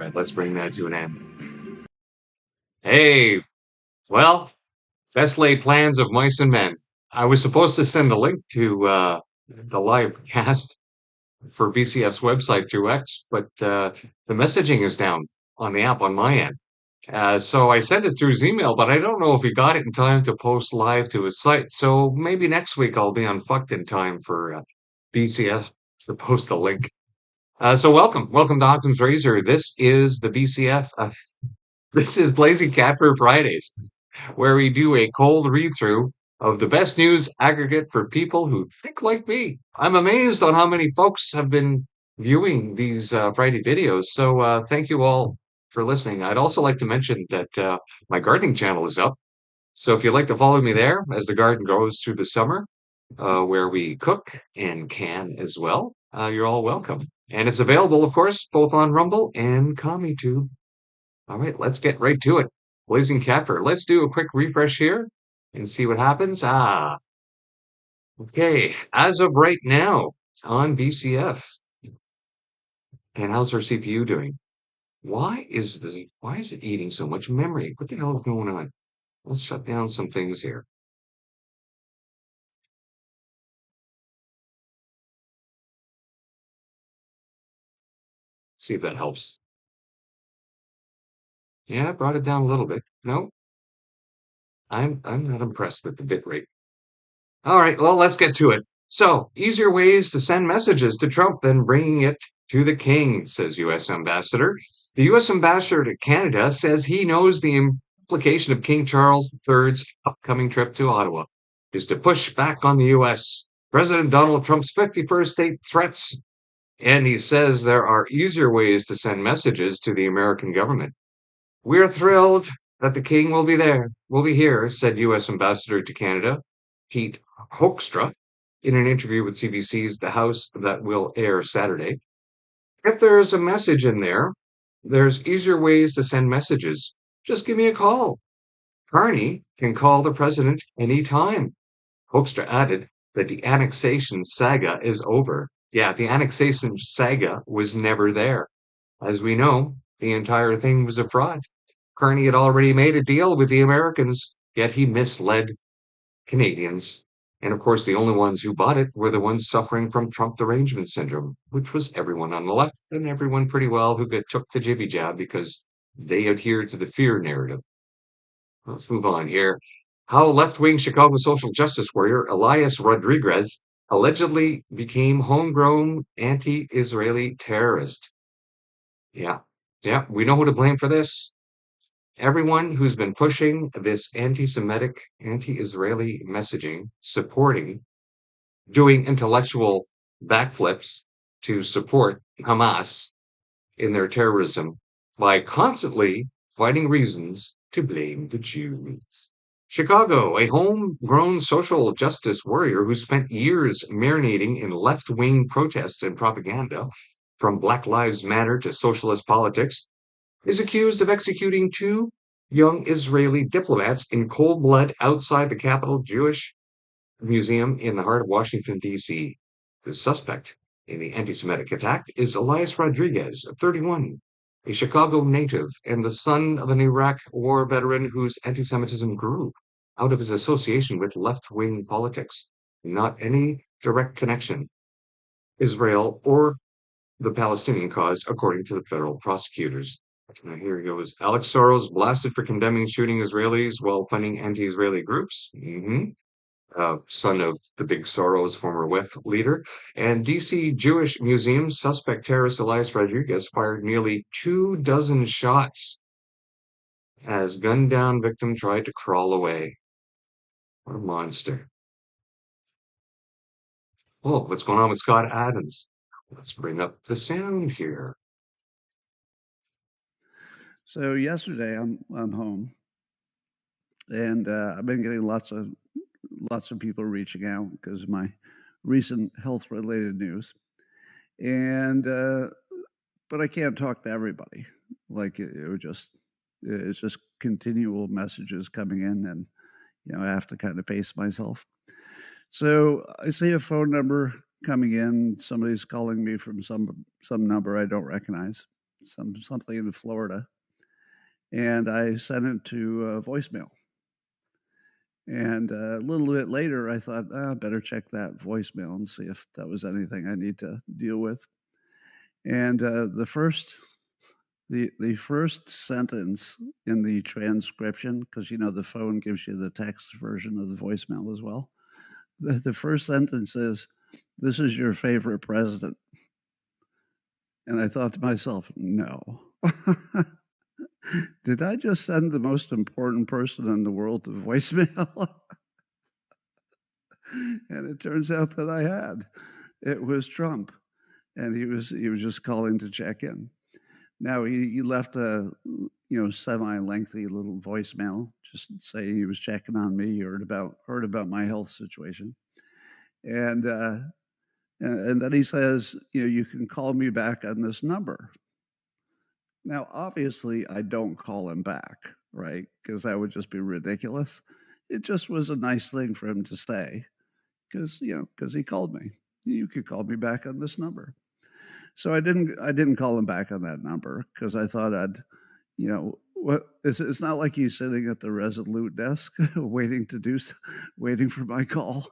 right, let's bring that to an end. Hey, well, best laid plans of mice and men. I was supposed to send a link to the live cast for BCF's website through X, but the messaging is down on the app on my end. So I sent it through his email, but I don't know if he got it in time to post live to his site. So maybe next week I'll be on Fucked in time for BCF to post the link. So welcome to Occam's Razor. This is the BCF. This is Blazing Cat for Fridays, where we do a cold read through of the best news aggregate for people who think like me. I'm amazed on how many folks have been viewing these Friday videos. So thank you all for listening. I'd also like to mention that my gardening channel is up. So if you'd like to follow me there as the garden grows through the summer, where we cook and can as well, you're all welcome. And it's available, of course, both on Rumble and CommieTube. All right, let's get right to it. Blazing Catford. Let's do a quick refresh here and see what happens. Okay. As of right now on BCF, and how's our CPU doing? Why is it eating so much memory? What the hell is going on? Let's shut down some things here. See if that helps. Yeah, I brought it down a little bit. No, I'm not impressed with the bit rate. All right, well, let's get to it. So, easier ways to send messages to Trump than bringing it to the king, says U.S. Ambassador. The U.S. Ambassador to Canada says he knows the implication of King Charles III's upcoming trip to Ottawa is to push back on the U.S. President Donald Trump's 51st state threats. And he says there are easier ways to send messages to the American government. We're thrilled that the king will be here, said U.S. Ambassador to Canada, Pete Hoekstra, in an interview with CBC's The House that will air Saturday. If there's a message in there, there's easier ways to send messages. Just give me a call. Carney can call the president anytime. Hoekstra added that the annexation saga is over. Yeah, the annexation saga was never there. As we know, the entire thing was a fraud. Carney had already made a deal with the Americans, yet he misled Canadians. And of course, the only ones who bought it were the ones suffering from Trump derangement syndrome, which was everyone on the left and everyone pretty well who took the jibby jab because they adhered to the fear narrative. Let's move on here. How left-wing Chicago social justice warrior Elias Rodriguez allegedly became homegrown anti-Israeli terrorist. Yeah, we know who to blame for this. Everyone who's been pushing this anti-Semitic, anti-Israeli messaging, supporting, doing intellectual backflips to support Hamas in their terrorism by constantly finding reasons to blame the Jews. Chicago, a homegrown social justice warrior who spent years marinating in left-wing protests and propaganda, from Black Lives Matter to socialist politics, is accused of executing two young Israeli diplomats in cold blood outside the Capitol Jewish Museum in the heart of Washington, D.C. The suspect in the anti-Semitic attack is Elias Rodriguez, 31, a Chicago native and the son of an Iraq war veteran whose anti-Semitism grew out of his association with left-wing politics. Not any direct connection, Israel or the Palestinian cause, according to the federal prosecutors. Now here he goes. Alex Soros blasted for condemning shooting Israelis while funding anti-Israeli groups. Son of the big Soros former WEF leader. And DC Jewish Museum suspect terrorist Elias Rodriguez fired nearly 24 shots as gunned down victim tried to crawl away. What a monster. Oh, what's going on with Scott Adams? Let's bring up the sound here. So yesterday I'm home, and I've been getting lots of people reaching out because of my recent health related news, and but I can't talk to everybody. Like it's just continual messages coming in, and I have to kind of pace myself. So I see a phone number coming in. Somebody's calling me from some number I don't recognize. something in Florida, and I sent it to voicemail. And a little bit later, I thought, I better check that voicemail and see if that was anything I need to deal with. And the first sentence in the transcription, because the phone gives you the text version of the voicemail as well. The first sentence is, "This is your favorite president." And I thought to myself, no. Did I just send the most important person in the world to voicemail? And it turns out that I had. It was Trump, and he was just calling to check in. Now he left a semi-lengthy little voicemail, just saying he was checking on me, heard about my health situation, and and then he says, you can call me back on this number. Now, obviously, I don't call him back, right? Because that would just be ridiculous. It just was a nice thing for him to say, because he called me. You could call me back on this number. So I didn't call him back on that number because I thought what it's not like he's sitting at the Resolute desk waiting for my call.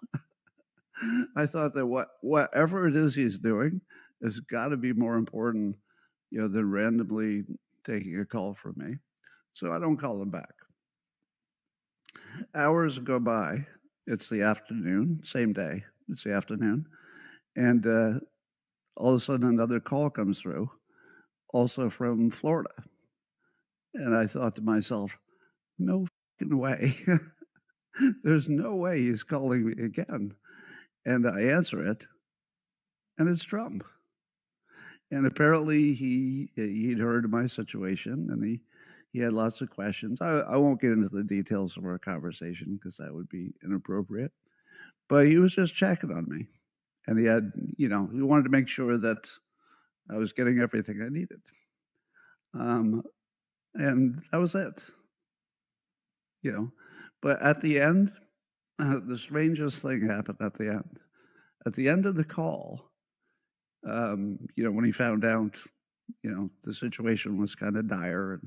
I thought that whatever it is he's doing has got to be more important, than randomly taking a call from me. So I don't call him back. Hours go by. It's the afternoon, same day. It's the afternoon, and all of a sudden another call comes through, also from Florida. And I thought to myself, no fucking way. There's no way he's calling me again. And I answer it, and it's Trump. And apparently he'd heard of my situation, and he had lots of questions. I won't get into the details of our conversation because that would be inappropriate. But he was just checking on me. And he wanted to make sure that I was getting everything I needed. And that was it. But at the end, the strangest thing happened at the end. At the end of the call, when he found out, the situation was kind of dire,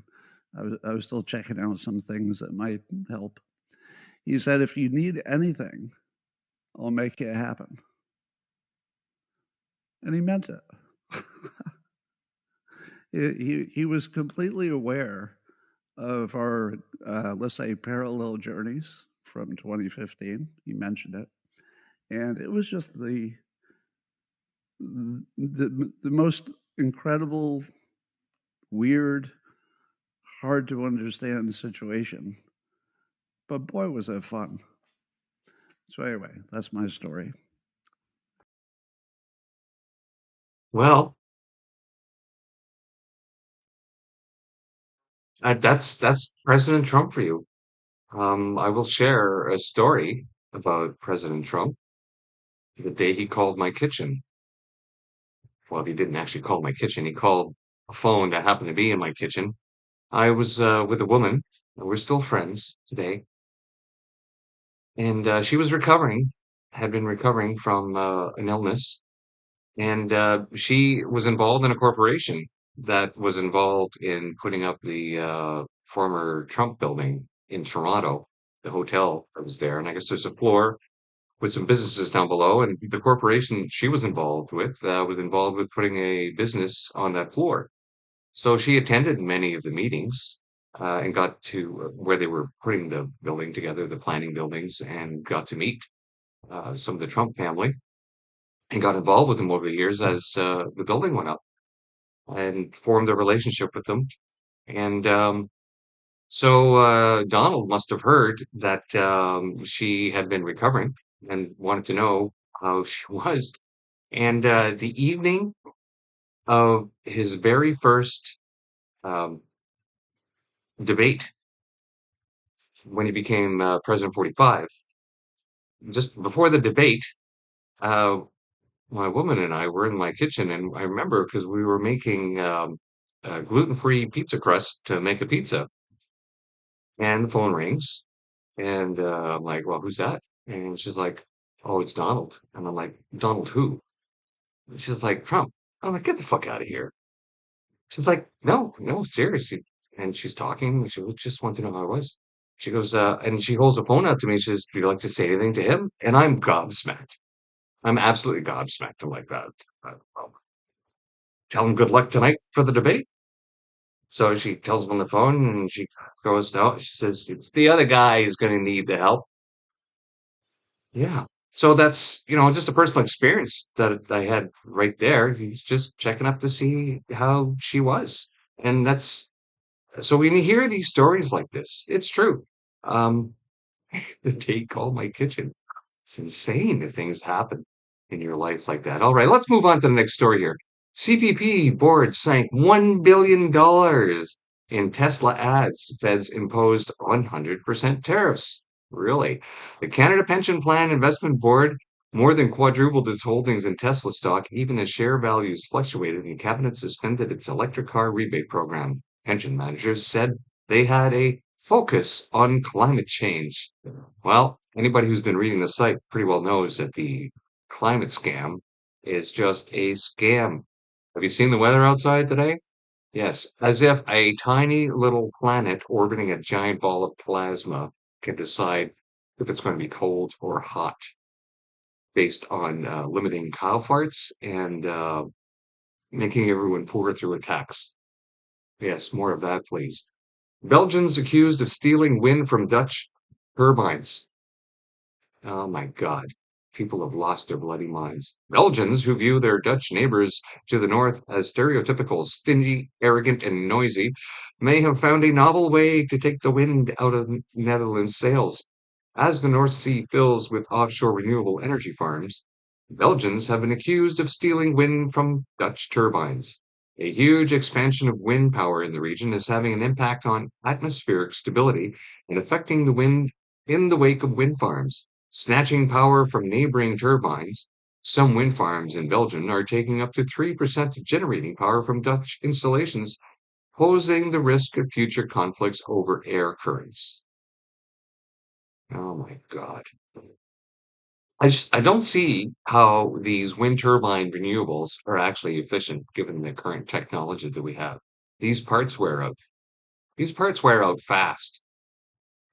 and I was still checking out some things that might help. He said, "If you need anything, I'll make it happen." And he meant it. He was completely aware of our, let's say, parallel journeys from 2015. He mentioned it. And it was just the most incredible, weird, hard to understand situation. But boy, was it fun. So anyway, that's my story. Well, that's President Trump for you. I will share a story about President Trump. The day he called my kitchen. Well, he didn't actually call my kitchen. He called a phone that happened to be in my kitchen. I was with a woman. We're still friends today, and she was had been recovering from an illness, and she was involved in a corporation that was involved in putting up the former Trump building in Toronto, the hotel that was there. And I guess there's a floor with some businesses down below, and the corporation she was involved with putting a business on that floor. So she attended many of the meetings and got to where they were putting the building together, the planning buildings, and got to meet some of the Trump family and got involved with them over the years as the building went up and formed a relationship with them. And so Donald must have heard that she had been recovering and wanted to know how she was. And the evening of his very first um, debate, when he became President 45, just before the debate, uh, my woman and I were in my kitchen, and I remember because we were making gluten-free pizza crust to make a pizza, and the phone rings, and I'm like, "Well, who's that?" And she's like, "Oh, it's Donald." And I'm like, "Donald who?" And she's like, "Trump." I'm like, "Get the fuck out of here." She's like, no, no, seriously. And she's talking. She just wanted to know how I was. She goes, and she holds the phone out to me. She says, do you like to say anything to him? And I'm gobsmacked. I'm absolutely gobsmacked. I'm like that. Well, tell him good luck tonight for the debate. So she tells him on the phone and she goes, no, she says, it's the other guy who's going to need the help. Yeah. So that's, just a personal experience that I had right there. He's just checking up to see how she was. And so when you hear these stories like this, it's true. Um, the day called my kitchen. It's insane that things happen in your life like that. All right, let's move on to the next story here. CPP board sank $1 billion in Tesla ads. Feds imposed 100% tariffs. Really? The Canada Pension Plan Investment Board more than quadrupled its holdings in Tesla stock, even as share values fluctuated and Cabinet suspended its electric car rebate program. Pension managers said they had a focus on climate change. Well, anybody who's been reading the site pretty well knows that the climate scam is just a scam. Have you seen the weather outside today? Yes, as if a tiny little planet orbiting a giant ball of plasma can decide if it's going to be cold or hot based on limiting cow farts and making everyone pour through a tax. Yes, more of that, please. Belgians accused of stealing wind from Dutch turbines. Oh my God. People have lost their bloody minds. Belgians who view their Dutch neighbors to the north as stereotypical, stingy, arrogant, and noisy may have found a novel way to take the wind out of Netherlands' sails. As the North Sea fills with offshore renewable energy farms, Belgians have been accused of stealing wind from Dutch turbines. A huge expansion of wind power in the region is having an impact on atmospheric stability and affecting the wind in the wake of wind farms. Snatching power from neighboring turbines, some wind farms in Belgium are taking up to 3% of generating power from Dutch installations, posing the risk of future conflicts over air currents. Oh my God. I don't see how these wind turbine renewables are actually efficient given the current technology that we have. These parts wear out. These parts wear out fast,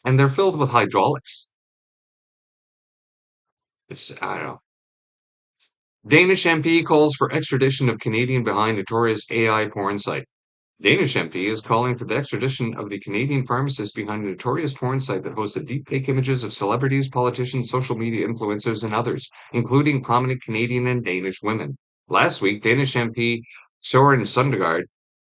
and they're filled with hydraulics. I don't know. Danish MP calls for extradition of Canadian behind notorious AI porn site. Danish MP is calling for the extradition of the Canadian pharmacist behind a notorious porn site that hosted deepfake images of celebrities, politicians, social media influencers, and others, including prominent Canadian and Danish women. Last week, Danish MP Soren Sundergaard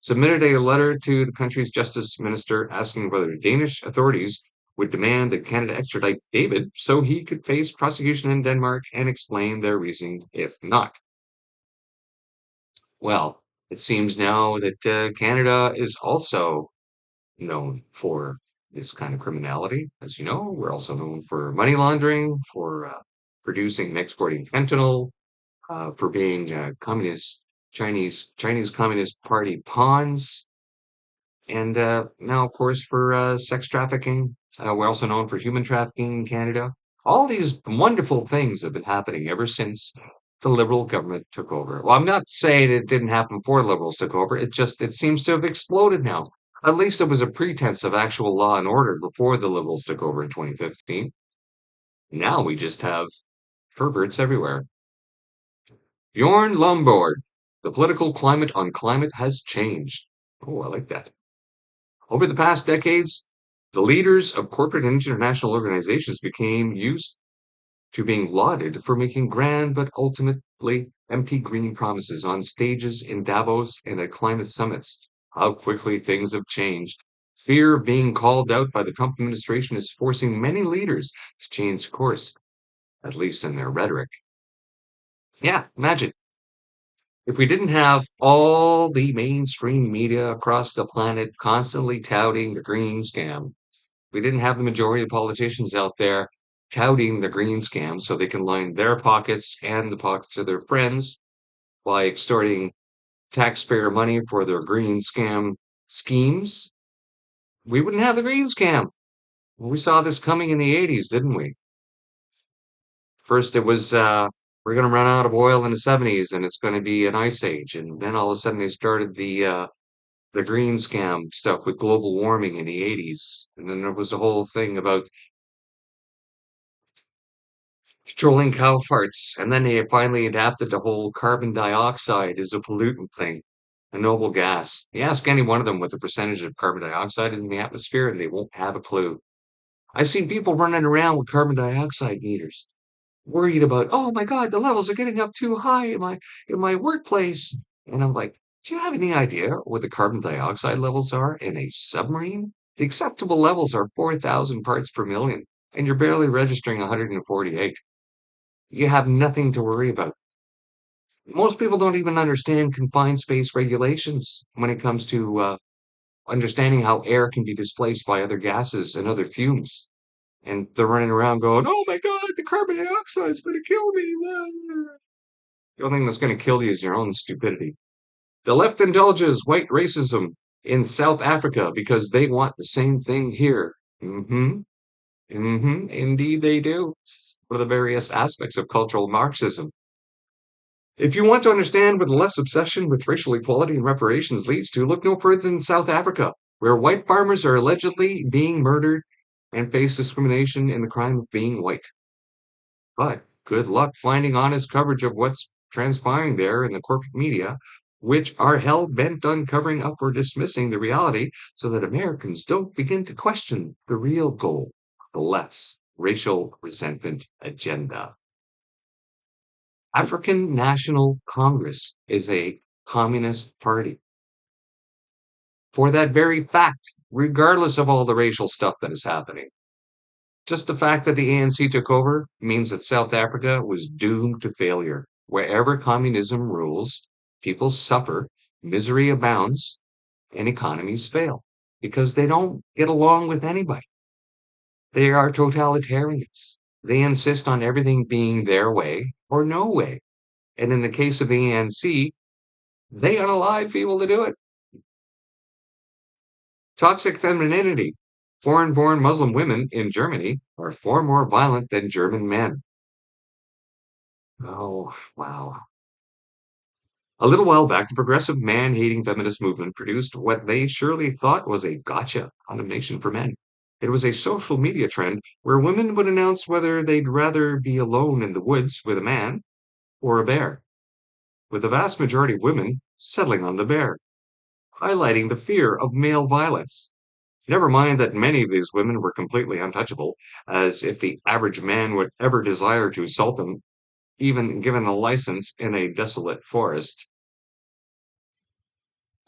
submitted a letter to the country's justice minister asking whether Danish authorities would demand that Canada extradite David so he could face prosecution in Denmark and explain their reasoning if not. Well, it seems now that Canada is also known for this kind of criminality. As you know, we're also known for money laundering, for producing and exporting fentanyl, for being communist Chinese Communist Party pawns, and now, of course, for sex trafficking. We're also known for human trafficking in Canada. All these wonderful things have been happening ever since the Liberal government took over. Well, I'm not saying it didn't happen before Liberals took over. It seems to have exploded now. At least it was a pretense of actual law and order before the Liberals took over in 2015. Now we just have perverts everywhere. Bjorn Lomborg, the political climate on climate has changed. Oh, I like that. Over the past decades, the leaders of corporate and international organizations became used to being lauded for making grand but ultimately empty green promises on stages in Davos and at climate summits. How quickly things have changed. Fear of being called out by the Trump administration is forcing many leaders to change course, at least in their rhetoric. Yeah, imagine if we didn't have all the mainstream media across the planet constantly touting the green scam. We didn't have the majority of politicians out there touting the green scam so they can line their pockets and the pockets of their friends by extorting taxpayer money for their green scam schemes. We wouldn't have the green scam. We saw this coming in the 80s, didn't we? First, it was we're going to run out of oil in the 70s and it's going to be an ice age. And then all of a sudden, they started the the green scam stuff with global warming in the 80s. And then there was the whole thing about controlling cow farts. And then they finally adapted the whole carbon dioxide as a pollutant thing, a noble gas. You ask any one of them what the percentage of carbon dioxide is in the atmosphere, and they won't have a clue. I've seen people running around with carbon dioxide meters, worried about, oh my God, the levels are getting up too high in my workplace. And I'm like, do you have any idea what the carbon dioxide levels are in a submarine? The acceptable levels are 4,000 parts per million, and you're barely registering 148. You have nothing to worry about. Most people don't even understand confined space regulations when it comes to understanding how air can be displaced by other gases and other fumes. And they're running around going, oh my God, the carbon dioxide is going to kill me. The only thing that's going to kill you is your own stupidity. The left indulges white racism in South Africa because they want the same thing here. Mm-hmm. Mm-hmm. Indeed, they do. One of the various aspects of cultural Marxism. If you want to understand what the left's obsession with racial equality and reparations leads to, look no further than South Africa, where white farmers are allegedly being murdered and face discrimination in the crime of being white. But good luck finding honest coverage of what's transpiring there in the corporate media, which are hell bent on covering up or dismissing the reality so that Americans don't begin to question the real goal, the left's racial resentment agenda. African National Congress is a communist party. For that very fact, regardless of all the racial stuff that is happening. Just the fact that the ANC took over means that South Africa was doomed to failure. Wherever communism rules, people suffer, misery abounds, and economies fail because they don't get along with anybody. They are totalitarians. They insist on everything being their way or no way. And in the case of the ANC, they unalive people to do it. Toxic femininity. Foreign born Muslim women in Germany are far more violent than German men. Oh, wow. A little while back, the progressive man hating feminist movement produced what they surely thought was a gotcha condemnation for men. It was a social media trend where women would announce whether they'd rather be alone in the woods with a man or a bear, with the vast majority of women settling on the bear, highlighting the fear of male violence. Never mind that many of these women were completely untouchable, as if the average man would ever desire to assault them, even given a license in a desolate forest.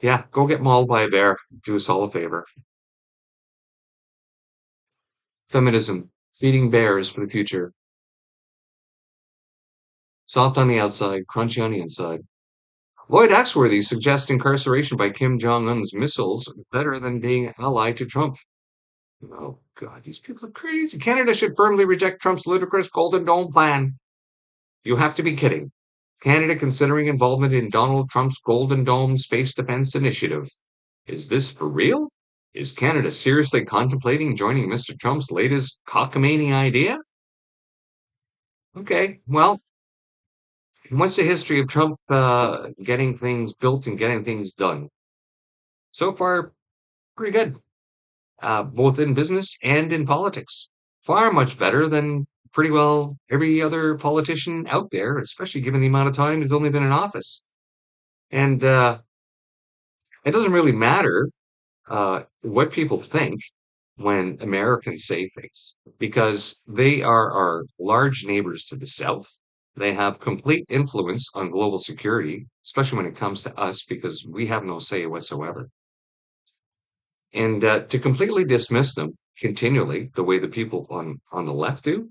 Yeah, go get mauled by a bear. Do us all a favor. Feminism, feeding bears for the future. Soft on the outside, crunchy on the inside. Lloyd Axworthy suggests incarceration by Kim Jong-un's missiles better than being allied to Trump. Oh, God, these people are crazy. Canada should firmly reject Trump's ludicrous Golden Dome plan. You have to be kidding. Canada considering involvement in Donald Trump's Golden Dome space defense initiative. Is this for real? Is Canada seriously contemplating joining Mr. Trump's latest cockamamie idea? Okay, well, what's the history of Trump getting things built and getting things done? So far, pretty good, both in business and in politics. Far much better than pretty well every other politician out there, especially given the amount of time he's only been in office. And it doesn't really matter what people think when Americans say things, because they are our large neighbors to the south. They have complete influence on global security, especially when it comes to us, because we have no say whatsoever. And to completely dismiss them continually, the way the people on the left do,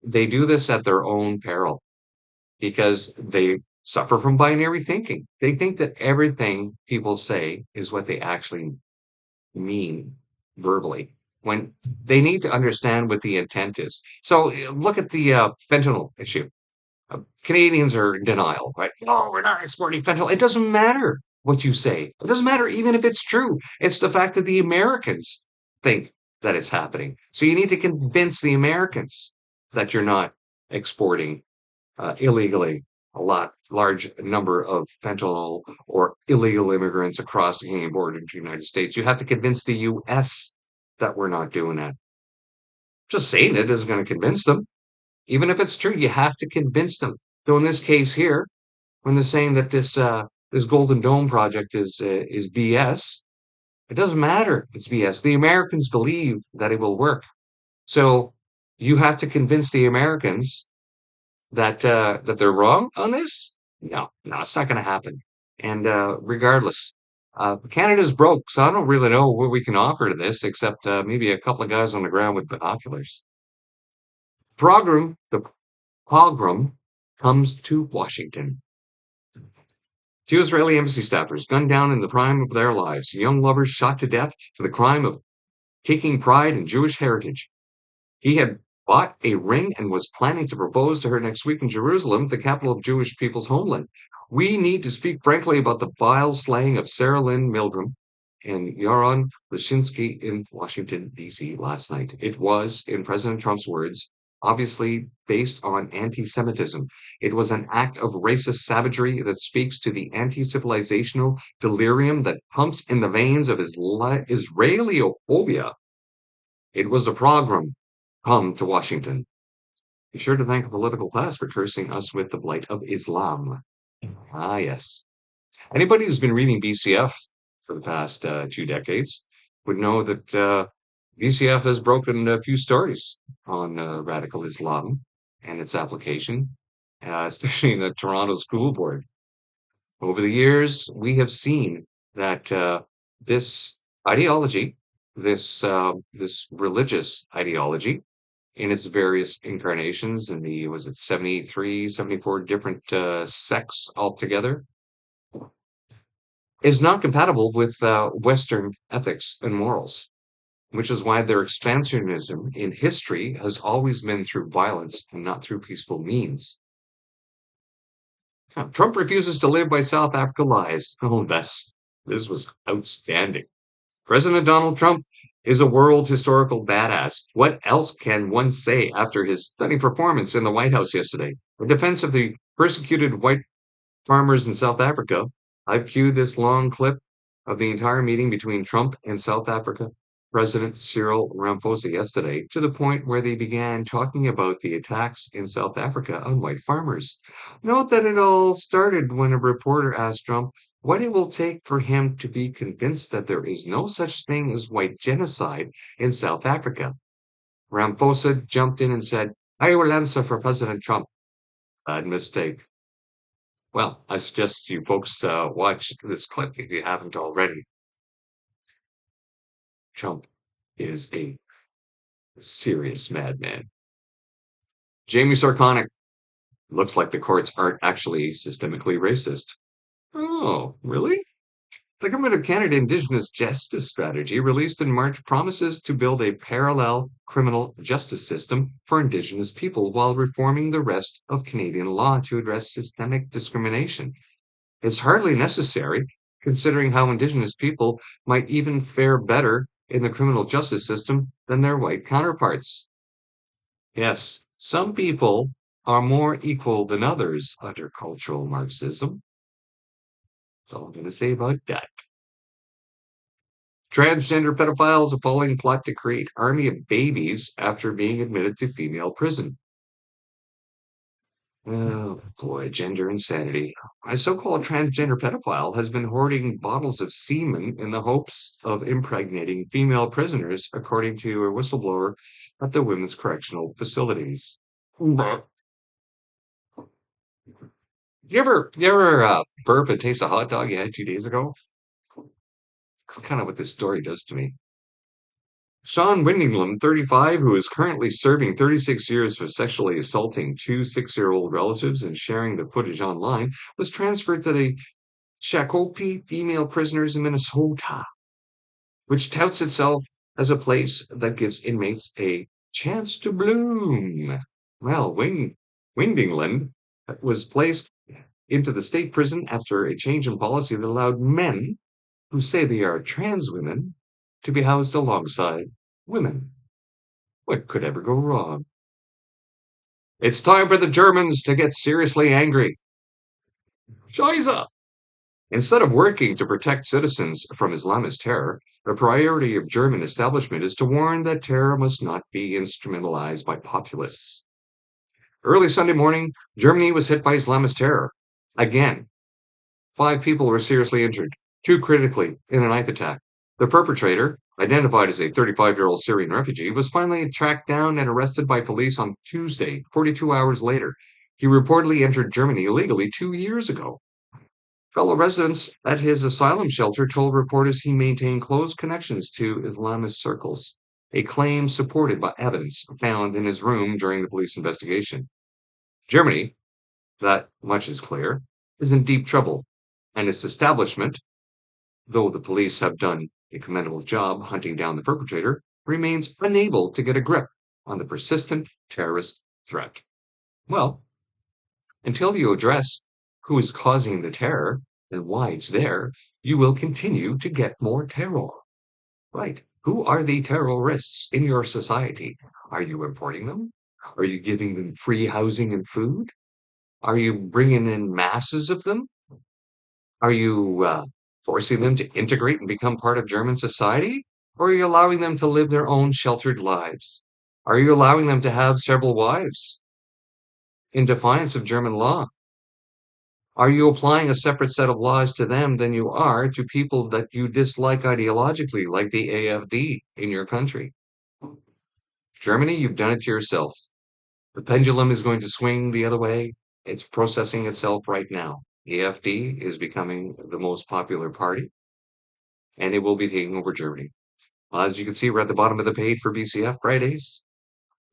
they do this at their own peril because they suffer from binary thinking. They think that everything people say is what they actually mean verbally when they need to understand what the intent is. So look at the fentanyl issue. Canadians are in denial, right? No, we're not exporting fentanyl. It doesn't matter what you say. It doesn't matter even if it's true. It's the fact that the Americans think that it's happening. So you need to convince the Americans that you're not exporting illegally large number of fentanyl or illegal immigrants across the Canadian border into the United States. You have to convince the US that we're not doing that. Just saying it isn't going to convince them. Even if it's true, you have to convince them. So in this case here, when they're saying that this Golden Dome project is BS, it doesn't matter if it's BS. The Americans believe that it will work. So you have to convince the Americans that they're wrong on this? No, no, it's not going to happen. And regardless, Canada's broke, so I don't really know what we can offer to this except maybe a couple of guys on the ground with binoculars. The pogrom comes to Washington. Two Israeli embassy staffers gunned down in the prime of their lives. Young lovers shot to death for the crime of taking pride in Jewish heritage. He had bought a ring and was planning to propose to her next week in Jerusalem, the capital of Jewish people's homeland. We need to speak frankly about the vile slaying of Sarah Lynn Milgram and Yaron Lashinsky in Washington, D.C. last night. It was, in President Trump's words, obviously based on anti-Semitism. It was an act of racist savagery that speaks to the anti-civilizational delirium that pumps in the veins of Israeliophobia. It was a pogrom come to Washington. Be sure to thank a political class for cursing us with the blight of Islam. Ah, yes. Anybody who's been reading BCF for the past 2 decades would know that BCF has broken a few stories on radical Islam and its application, especially in the Toronto School Board. Over the years, we have seen that this ideology, this religious ideology, in its various incarnations in the, was it 73, 74 different sects altogether, is not compatible with Western ethics and morals, which is why their expansionism in history has always been through violence and not through peaceful means. Now, Trump refuses to live by South Africa lies. Oh, this was outstanding. President Donald Trump is a world historical badass. What else can one say after his stunning performance in the White House yesterday? In defense of the persecuted white farmers in South Africa, I've queued this long clip of the entire meeting between Trump and South Africa President Cyril Ramaphosa yesterday, to the point where they began talking about the attacks in South Africa on white farmers. Note that it all started when a reporter asked Trump what it will take for him to be convinced that there is no such thing as white genocide in South Africa. Ramaphosa jumped in and said, I will answer for President Trump. Bad mistake. Well, I suggest you folks watch this clip if you haven't already. Trump is a serious madman. Jamie Sarkonic. Looks like the courts aren't actually systemically racist. Oh, really? The Government of Canada Indigenous Justice Strategy, released in March, promises to build a parallel criminal justice system for Indigenous people while reforming the rest of Canadian law to address systemic discrimination. It's hardly necessary, considering how Indigenous people might even fare better in the criminal justice system than their white counterparts. Yes, some people are more equal than others under cultural Marxism. That's all I'm going to say about that. Transgender pedophiles appalling plot to create army of babies after being admitted to female prison. Oh boy, gender insanity. A so-called transgender pedophile has been hoarding bottles of semen in the hopes of impregnating female prisoners, according to a whistleblower at the women's correctional facilities. You ever burp and taste a hot dog you had 2 days ago? That's kind of what this story does to me. Sean Windingham, 35, who is currently serving 36 years for sexually assaulting two 6-year-old relatives and sharing the footage online, was transferred to the Shakopee female prisoners in Minnesota, which touts itself as a place that gives inmates a chance to bloom. Well, Windingland was placed into the state prison after a change in policy that allowed men who say they are trans women to be housed alongside women. What could ever go wrong? It's time for the Germans to get seriously angry. Scheiße! Instead of working to protect citizens from Islamist terror, the priority of German establishment is to warn that terror must not be instrumentalized by populists. Early Sunday morning, Germany was hit by Islamist terror. Again, 5 people were seriously injured, 2 critically, in a knife attack. The perpetrator, identified as a 35-year-old Syrian refugee, was finally tracked down and arrested by police on Tuesday, 42 hours later. He reportedly entered Germany illegally 2 years ago. Fellow residents at his asylum shelter told reporters he maintained close connections to Islamist circles, a claim supported by evidence found in his room during the police investigation. Germany, that much is clear, is in deep trouble, and its establishment, though the police have done a commendable job hunting down the perpetrator, remains unable to get a grip on the persistent terrorist threat. Well, until you address who is causing the terror and why it's there, you will continue to get more terror. Right. Who are the terrorists in your society? Are you importing them? Are you giving them free housing and food? Are you bringing in masses of them? Are you forcing them to integrate and become part of German society? Or are you allowing them to live their own sheltered lives? Are you allowing them to have several wives in defiance of German law? Are you applying a separate set of laws to them than you are to people that you dislike ideologically, like the AfD in your country? Germany, you've done it to yourself. The pendulum is going to swing the other way. It's processing itself right now. AfD is becoming the most popular party, and it will be taking over Germany. As you can see, we're at the bottom of the page for BCF Fridays.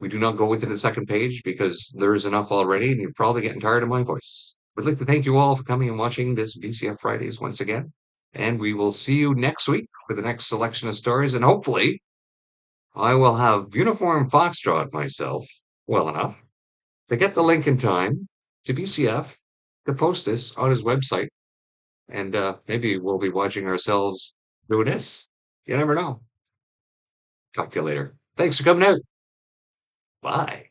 We do not go into the second page because there's enough already, and you're probably getting tired of my voice. We'd like to thank you all for coming and watching this BCF Fridays once again. And we will see you next week for the next selection of stories. And hopefully, I will have Uniform Foxtrot myself well enough to get the link in time to BCF to post this on his website. And maybe we'll be watching ourselves doing this. You never know. Talk to you later. Thanks for coming out. Bye.